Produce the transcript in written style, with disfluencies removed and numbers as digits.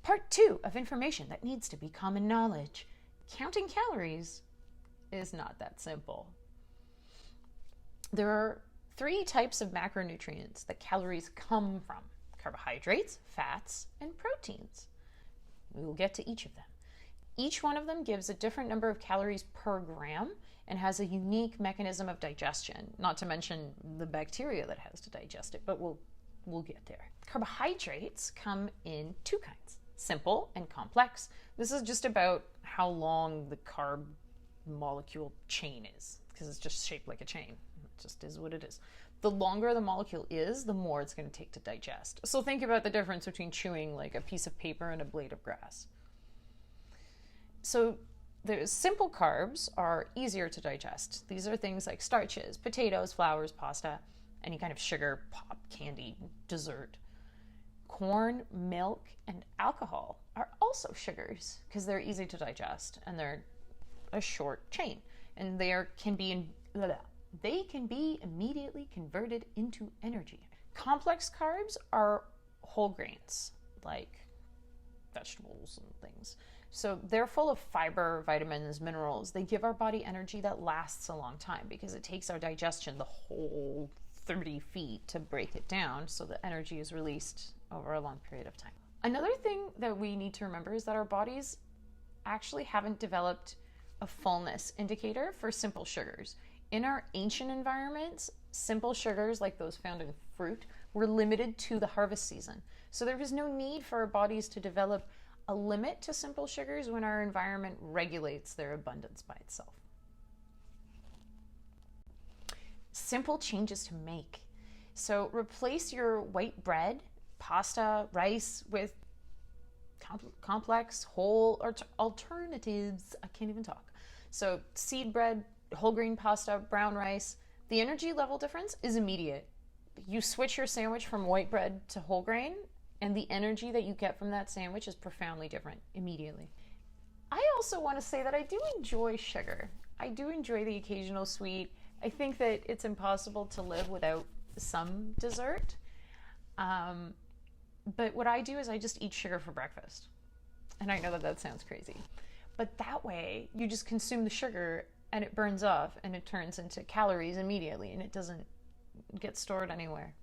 Part 2 of information that needs to be common knowledge. Counting calories is not that simple. There are 3 types of macronutrients that calories come from: carbohydrates, fats, and proteins. We will get to each of them. Each one of them gives a different number of calories per gram and has a unique mechanism of digestion, not to mention the bacteria that has to digest it, but we'll get there. Carbohydrates come in 2 kinds: simple and complex. This is just about how long the carb molecule chain is, because it's just shaped like a chain. It just is what it is. The longer the molecule is, the more it's going to take to digest. So think about the difference between chewing like a piece of paper and a blade of grass. So the simple carbs are easier to digest. These are things like starches, potatoes, flours, pasta, any kind of sugar, pop, candy, dessert. Corn, milk, and alcohol are also sugars because they're easy to digest and they're a short chain, and they can be immediately converted into energy. Complex carbs are whole grains like vegetables and things. So they're full of fiber, vitamins, minerals. They give our body energy that lasts a long time because it takes our digestion the whole 30 feet to break it down, so the energy is released over a long period of time. Another thing that we need to remember is that our bodies actually haven't developed a fullness indicator for simple sugars. In our ancient environments, simple sugars like those found in fruit were limited to the harvest season. So there was no need for our bodies to develop a limit to simple sugars when our environment regulates their abundance by itself. Simple changes to make. So replace your white bread, pasta, rice with complex whole alternatives. I can't even talk. So seed bread, whole grain pasta, brown rice. The energy level difference is immediate. You switch your sandwich from white bread to whole grain, and the energy that you get from that sandwich is profoundly different immediately. I also want to say that I do enjoy sugar. I do enjoy the occasional sweet. I think that it's impossible to live without some dessert. But what I do is I just eat sugar for breakfast. And I know that that sounds crazy. But that way, you just consume the sugar and it burns off and it turns into calories immediately and it doesn't get stored anywhere.